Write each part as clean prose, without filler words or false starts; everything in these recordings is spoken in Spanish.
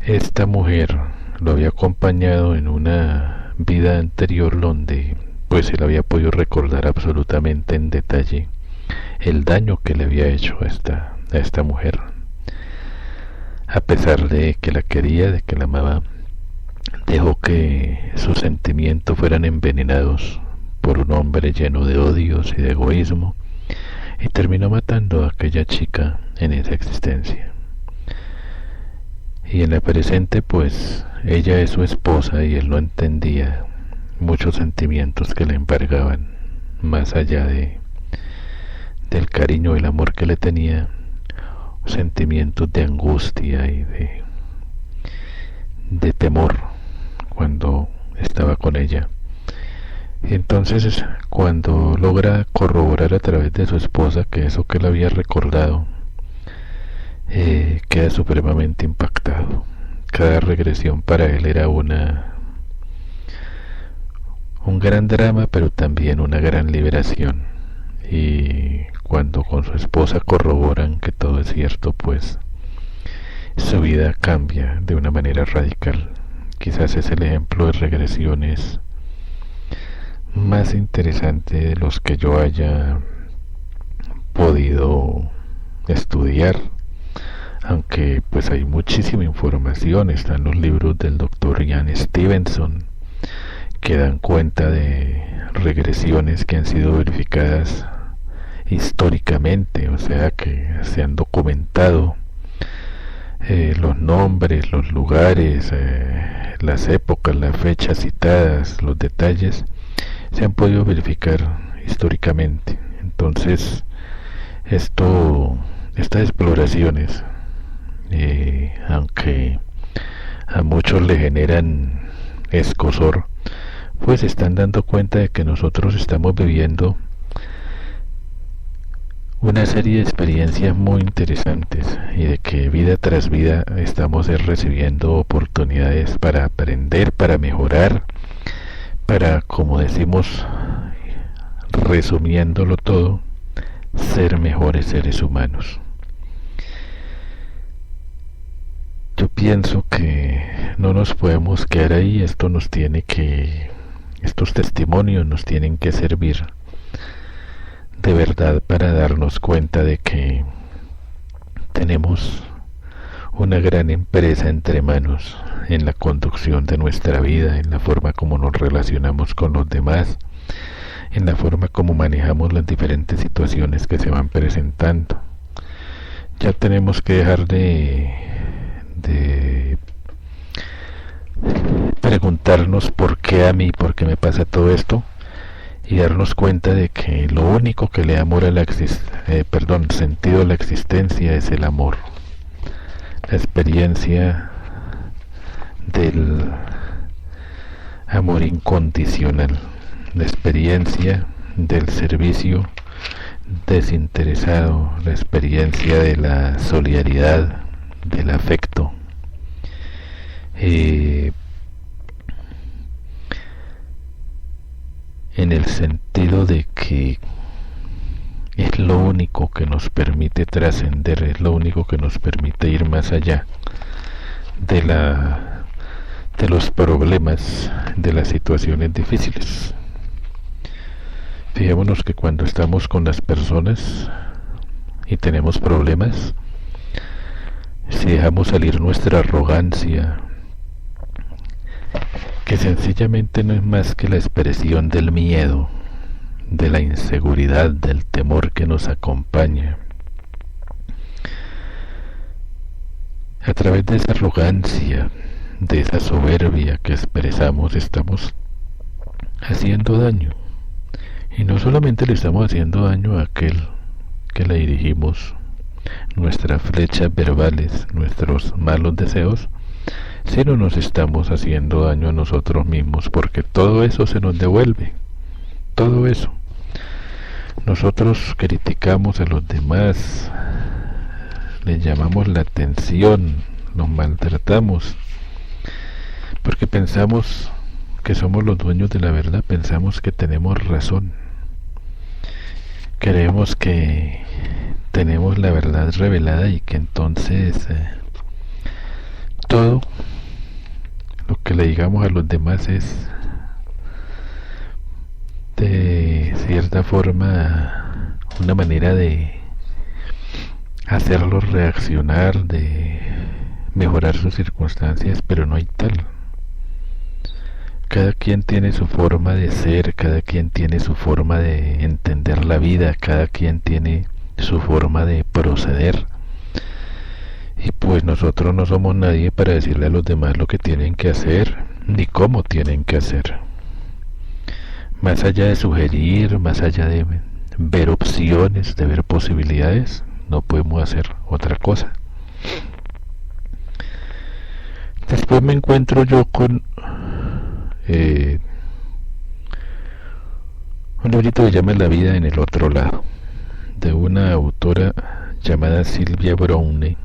Esta mujer lo había acompañado en una vida anterior donde pues él había podido recordar absolutamente en detalle el daño que le había hecho a esta mujer. A pesar de que la quería, de que la amaba, dejó que sus sentimientos fueran envenenados por un hombre lleno de odios y de egoísmo, y terminó matando a aquella chica en esa existencia. Y en la presente, pues, ella es su esposa y él no entendía muchos sentimientos que le embargaban, más allá del cariño y el amor que le tenía, sentimientos de angustia y de temor cuando estaba con ella. Y entonces cuando logra corroborar a través de su esposa que eso que él había recordado, queda supremamente impactado. Cada regresión para él era un gran drama, pero también una gran liberación. Y cuando con su esposa corroboran que todo es cierto, pues su vida cambia de una manera radical. Quizás es el ejemplo de regresiones más interesante de los que yo haya podido estudiar, aunque pues hay muchísima información. Están los libros del doctor Ian Stevenson que dan cuenta de regresiones que han sido verificadas históricamente, o sea que se han documentado los nombres, los lugares, las épocas, las fechas citadas, los detalles se han podido verificar históricamente. Entonces estas exploraciones, aunque a muchos le generan escozor, pues se están dando cuenta de que nosotros estamos viviendo una serie de experiencias muy interesantes y de que vida tras vida estamos recibiendo oportunidades para aprender, para mejorar, para, como decimos, resumiéndolo todo, ser mejores seres humanos. Yo pienso que no nos podemos quedar ahí. Estos testimonios nos tienen que servir de verdad para darnos cuenta de que tenemos una gran empresa entre manos en la conducción de nuestra vida, en la forma como nos relacionamos con los demás, en la forma como manejamos las diferentes situaciones que se van presentando. Ya tenemos que dejar de preguntarnos por qué a mí, por qué me pasa todo esto, y darnos cuenta de que lo único que le da sentido a la existencia es el amor, la experiencia del amor incondicional, la experiencia del servicio desinteresado, la experiencia de la solidaridad, del afecto. En el sentido de que es lo único que nos permite trascender, es lo único que nos permite ir más allá de los problemas, de las situaciones difíciles. Fijémonos que cuando estamos con las personas y tenemos problemas, si dejamos salir nuestra arrogancia, que sencillamente no es más que la expresión del miedo, de la inseguridad, del temor que nos acompaña, a través de esa arrogancia, de esa soberbia que expresamos, estamos haciendo daño. Y no solamente le estamos haciendo daño a aquel que le dirigimos nuestras flechas verbales, nuestros malos deseos, sino nos estamos haciendo daño a nosotros mismos, porque todo eso se nos devuelve. Todo eso. Nosotros criticamos a los demás, les llamamos la atención, los maltratamos, porque pensamos que somos los dueños de la verdad, pensamos que tenemos razón, creemos que tenemos la verdad revelada y que entonces todo que le digamos a los demás es de cierta forma una manera de hacerlos reaccionar, de mejorar sus circunstancias, pero no hay tal. Cada quien tiene su forma de ser, cada quien tiene su forma de entender la vida, cada quien tiene su forma de proceder. Y pues nosotros no somos nadie para decirle a los demás lo que tienen que hacer, ni cómo tienen que hacer. Más allá de sugerir, más allá de ver opciones, de ver posibilidades, no podemos hacer otra cosa. Después me encuentro yo con un librito que se llama La vida en el otro lado, de una autora llamada Sylvia Browne,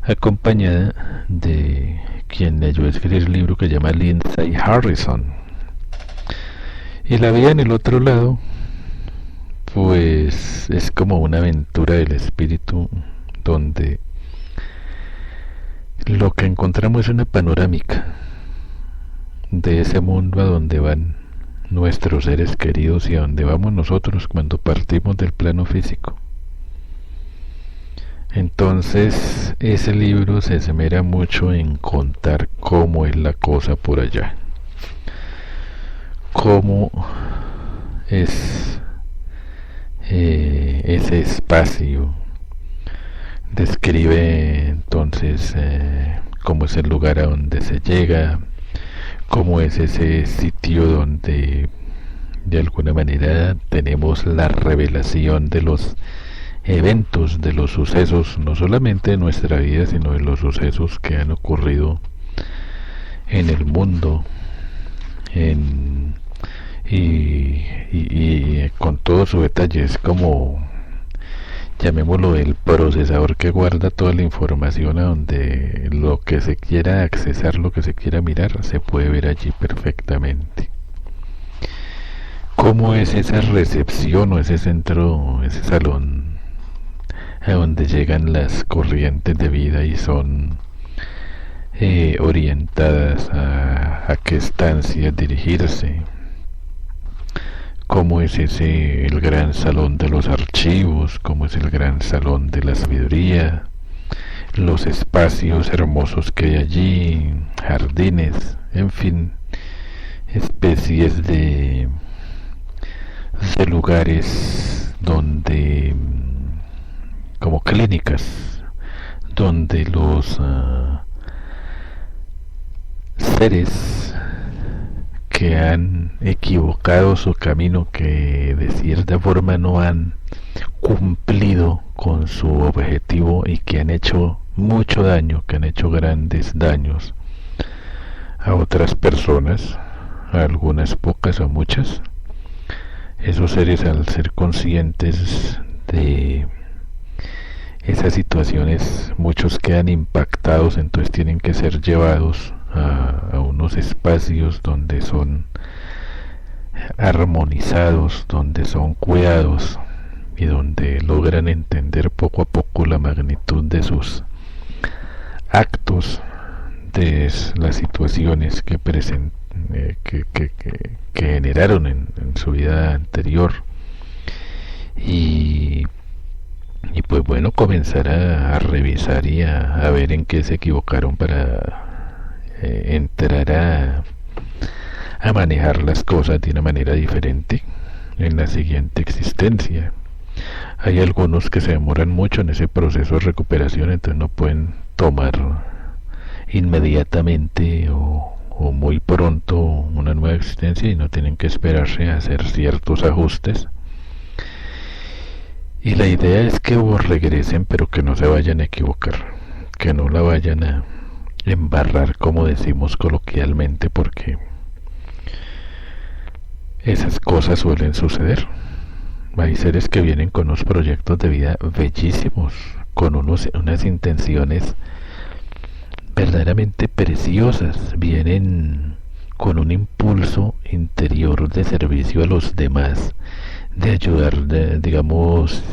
acompañada de quien le ayudó a escribir el libro, que se llama Lindsay Harrison. Y La vida en el otro lado, pues es como una aventura del espíritu, donde lo que encontramos es una panorámica de ese mundo a donde van nuestros seres queridos y a donde vamos nosotros cuando partimos del plano físico. Entonces ese libro se esmera mucho en contar cómo es la cosa por allá, cómo es ese espacio. Describe entonces cómo es el lugar a donde se llega, cómo es ese sitio donde de alguna manera tenemos la revelación de los eventos, de los sucesos, no solamente de nuestra vida, sino de los sucesos que han ocurrido en el mundo, y con todo su detalle. Es como, llamémoslo, el procesador que guarda toda la información, a donde lo que se quiera accesar, lo que se quiera mirar, se puede ver allí perfectamente. ¿Cómo es esa recepción o ese centro, ese salón a donde llegan las corrientes de vida y son orientadas a qué estancias dirigirse? ¿Cómo es ese el gran salón de los archivos? ¿Cómo es el gran salón de la sabiduría? Los espacios hermosos que hay allí, jardines, en fin, especies de lugares donde, como clínicas, donde los seres que han equivocado su camino, que de cierta forma no han cumplido con su objetivo y que han hecho mucho daño, que han hecho grandes daños a otras personas, a algunas pocas o muchas. Esos seres, al ser conscientes de esas situaciones, muchos quedan impactados, entonces tienen que ser llevados a unos espacios donde son armonizados, donde son cuidados y donde logran entender poco a poco la magnitud de sus actos, de las situaciones que generaron en su vida anterior, y pues bueno, comenzar a revisar y a ver en qué se equivocaron para entrar a manejar las cosas de una manera diferente en la siguiente existencia. Hay algunos que se demoran mucho en ese proceso de recuperación, entonces no pueden tomar inmediatamente o muy pronto una nueva existencia, y no tienen que esperarse a hacer ciertos ajustes. Y la idea es que regresen, pero que no se vayan a equivocar, que no la vayan a embarrar, como decimos coloquialmente, porque esas cosas suelen suceder. Hay seres que vienen con unos proyectos de vida bellísimos, con unas intenciones verdaderamente preciosas, vienen con un impulso interior de servicio a los demás, de ayudar, digamos,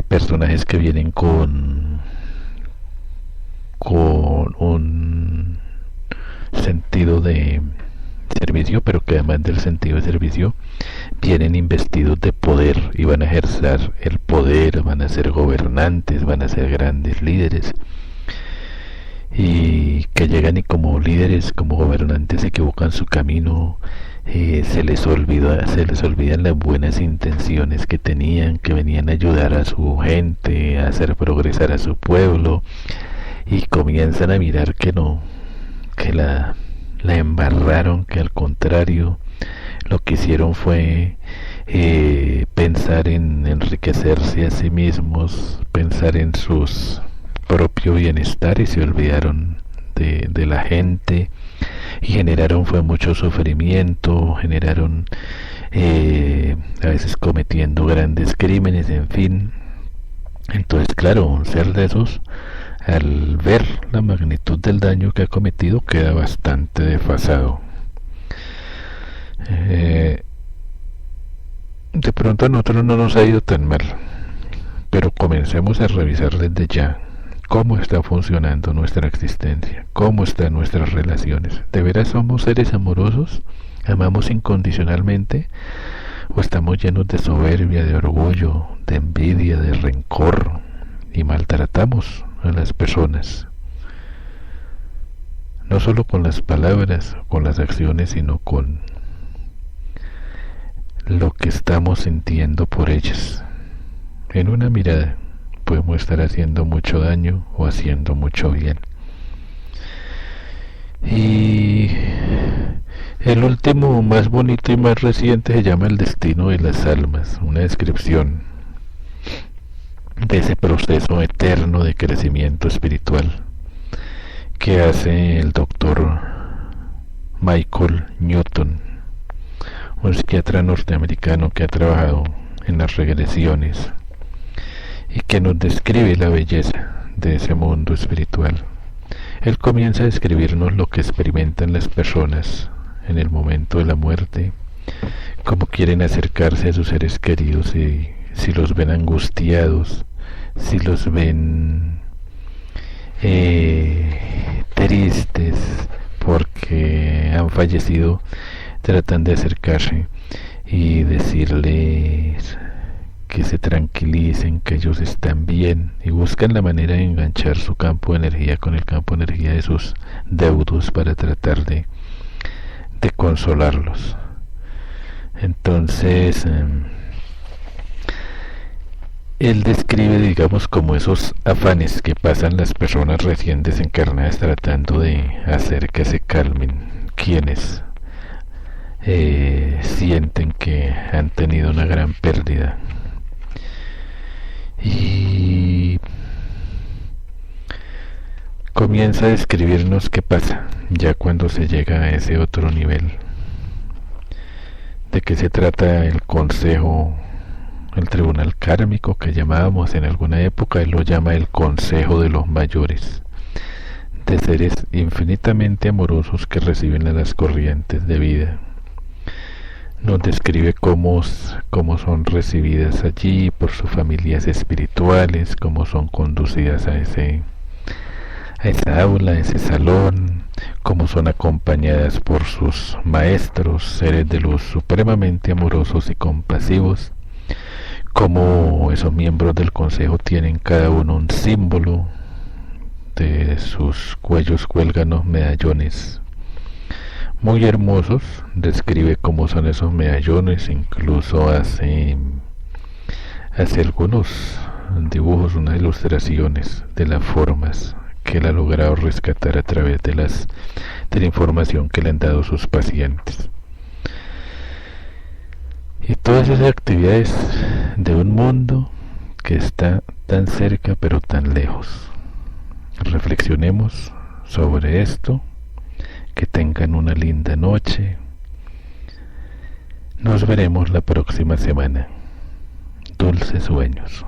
personajes que vienen con sentido de servicio, pero que además del sentido de servicio vienen investidos de poder y van a ejercer el poder, van a ser gobernantes, van a ser grandes líderes, y que llegan y como líderes, como gobernantes se equivocan su camino, se les olvidan las buenas intenciones que tenían, que venían a ayudar a su gente, a hacer progresar a su pueblo, y comienzan a mirar que no, que la embarraron, que al contrario lo que hicieron fue pensar en enriquecerse a sí mismos, pensar en sus propio bienestar, y se olvidaron de la gente, y generaron fue mucho sufrimiento, generaron a veces cometiendo grandes crímenes, en fin. Entonces, claro, un ser de esos, al ver la magnitud del daño que ha cometido, queda bastante desfasado. De pronto a nosotros no nos ha ido tan mal, pero comencemos a revisar desde ya cómo está funcionando nuestra existencia, cómo están nuestras relaciones. ¿De veras somos seres amorosos? ¿Amamos incondicionalmente? ¿O estamos llenos de soberbia, de orgullo, de envidia, de rencor, y maltratamos a las personas? No solo con las palabras, con las acciones, sino con lo que estamos sintiendo por ellas. En una mirada podemos estar haciendo mucho daño o haciendo mucho bien. Y el último, más bonito y más reciente, se llama El destino de las almas, una descripción de ese proceso eterno de crecimiento espiritual que hace el doctor Michael Newton, un psiquiatra norteamericano que ha trabajado en las regresiones y que nos describe la belleza de ese mundo espiritual. Él comienza a describirnos lo que experimentan las personas en el momento de la muerte, cómo quieren acercarse a sus seres queridos, y si los ven angustiados, si los ven tristes porque han fallecido, tratan de acercarse y decirles que se tranquilicen, que ellos están bien, y buscan la manera de enganchar su campo de energía con el campo de energía de sus deudos para tratar de consolarlos. Entonces, él describe, digamos, como esos afanes que pasan las personas recién desencarnadas tratando de hacer que se calmen quienes sienten que han tenido una gran pérdida. Y comienza a describirnos qué pasa ya cuando se llega a ese otro nivel. De qué se trata el consejo, el tribunal kármico que llamábamos en alguna época. Él lo llama el consejo de los mayores, de seres infinitamente amorosos que reciben a las corrientes de vida. Nos describe cómo son recibidas allí por sus familias espirituales, cómo son conducidas a esa aula, a ese salón, cómo son acompañadas por sus maestros, seres de luz supremamente amorosos y compasivos, cómo esos miembros del consejo tienen cada uno un símbolo, de sus cuellos cuelgan los medallones muy hermosos. Describe cómo son esos medallones, incluso hace algunos dibujos, unas ilustraciones de las formas que él ha logrado rescatar a través de la información que le han dado sus pacientes. Y todas esas actividades de un mundo que está tan cerca pero tan lejos. Reflexionemos sobre esto. Que tengan una linda noche. Nos veremos la próxima semana. Dulces sueños.